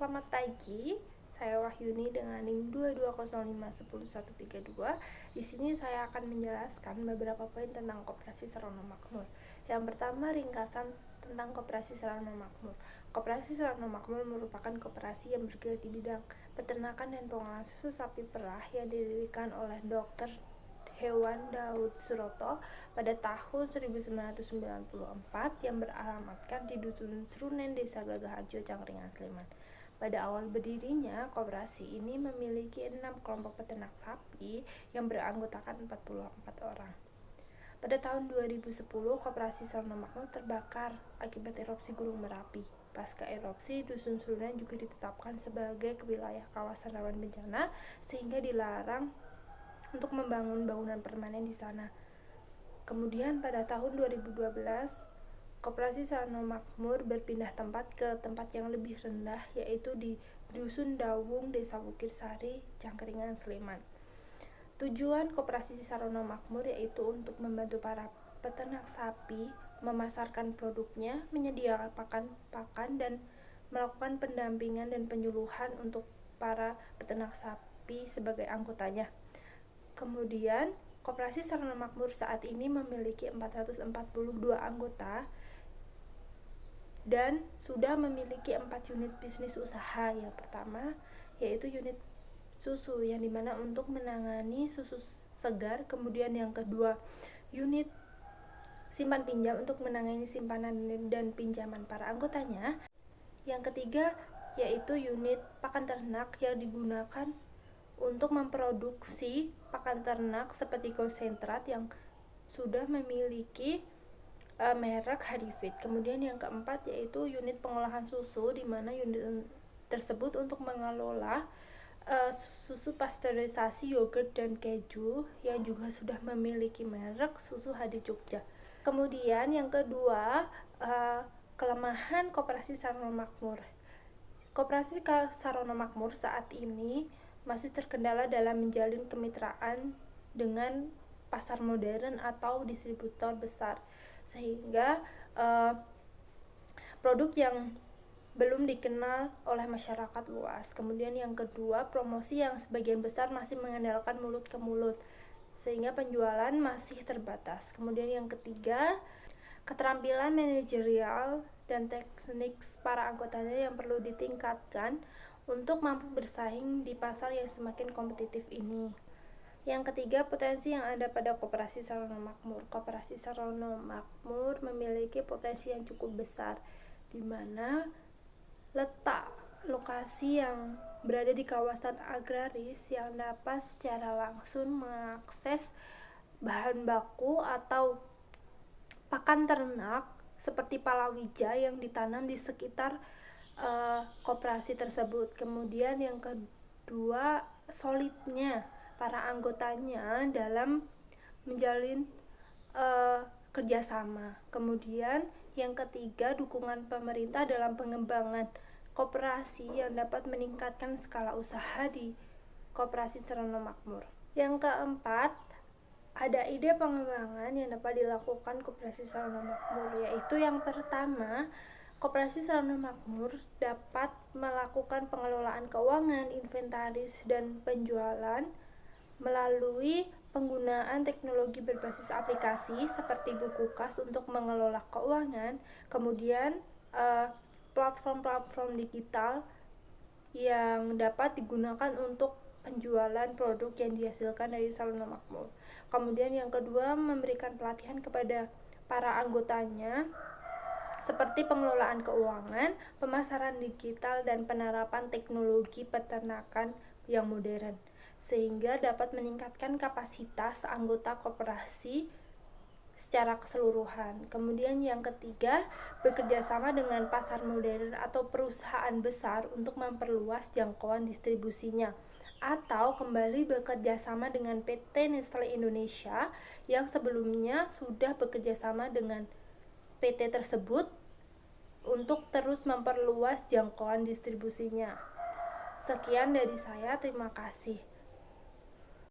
Selamat pagi. Saya Wahyuni dengan NIM 22051132. Di sini saya akan menjelaskan beberapa poin tentang Koperasi Sarana Makmur. Yang pertama, ringkasan tentang Koperasi Sarana Makmur. Koperasi Sarana Makmur merupakan koperasi yang bergerak di bidang peternakan dan pengolahan susu sapi perah yang didirikan oleh Dr. Hewan Daud Suroto pada tahun 1994 yang beralamatkan di Dusun Srunen, Desa Gagaharjo, Cangkringan, Sleman. Pada awal berdirinya, koperasi ini memiliki 6 kelompok peternak sapi yang beranggotakan 44 orang. Pada tahun 2010, Koperasi Sarana Makmur terbakar akibat erupsi Gunung Merapi. Pasca erupsi, Dusun Srunen juga ditetapkan sebagai wilayah kawasan rawan bencana sehingga dilarang untuk membangun bangunan permanen di sana. Kemudian pada tahun 2012, Koperasi Sarana Makmur berpindah tempat ke tempat yang lebih rendah, yaitu di Dusun Dawung, Desa Bukit Sari, Cangkringan, Sleman. Tujuan Koperasi Sarana Makmur yaitu untuk membantu para peternak sapi memasarkan produknya, menyediakan pakan dan melakukan pendampingan dan penyuluhan untuk para peternak sapi sebagai anggotanya. Kemudian, Koperasi Sarana Makmur saat ini memiliki 442 anggota dan sudah memiliki 4 unit bisnis usaha. Yang pertama yaitu unit susu, yang dimana untuk menangani susu segar. Kemudian yang kedua, unit simpan pinjam untuk menangani simpanan dan pinjaman para anggotanya. Yang ketiga yaitu unit pakan ternak yang digunakan untuk memproduksi pakan ternak seperti konsentrat yang sudah memiliki merek Harifit. Kemudian yang keempat yaitu unit pengolahan susu, di mana unit tersebut untuk mengelola susu pasteurisasi, yogurt, dan keju yang juga sudah memiliki merek Susu Hadi Jogja. Kemudian yang kedua, kelemahan Koperasi Sarana Makmur. Koperasi Sarana Makmur saat ini masih terkendala dalam menjalin kemitraan dengan pasar modern atau distributor besar, sehingga produk yang belum dikenal oleh masyarakat luas. Kemudian yang kedua, promosi yang sebagian besar masih mengandalkan mulut ke mulut, sehingga penjualan masih terbatas. Kemudian yang ketiga, keterampilan manajerial dan teknik para anggotanya yang perlu ditingkatkan untuk mampu bersaing di pasar yang semakin kompetitif ini. Yang ketiga, potensi yang ada pada Koperasi Sarana Makmur. Koperasi Sarana Makmur memiliki potensi yang cukup besar, di mana letak lokasi yang berada di kawasan agraris yang dapat secara langsung mengakses bahan baku atau pakan ternak seperti palawija yang ditanam di sekitar koperasi tersebut. Kemudian yang kedua, solidnya para anggotanya dalam menjalin kerjasama. Kemudian yang ketiga, dukungan pemerintah dalam pengembangan koperasi yang dapat meningkatkan skala usaha di Koperasi Sarana Makmur. Yang keempat, ada ide pengembangan yang dapat dilakukan Koperasi Sarana Makmur, yaitu yang pertama, Koperasi Sarana Makmur dapat melakukan pengelolaan keuangan, inventaris, dan penjualan melalui penggunaan teknologi berbasis aplikasi seperti buku kas untuk mengelola keuangan. Kemudian platform-platform digital yang dapat digunakan untuk penjualan produk yang dihasilkan dari Sarana Makmur. Kemudian yang kedua, memberikan pelatihan kepada para anggotanya seperti pengelolaan keuangan, pemasaran digital, dan penerapan teknologi peternakan yang modern, sehingga dapat meningkatkan kapasitas anggota koperasi secara keseluruhan. Kemudian yang ketiga, bekerja sama dengan pasar modern atau perusahaan besar untuk memperluas jangkauan distribusinya, atau kembali bekerja sama dengan PT Nestle Indonesia yang sebelumnya sudah bekerja sama dengan PT tersebut untuk terus memperluas jangkauan distribusinya. Sekian dari saya, terima kasih.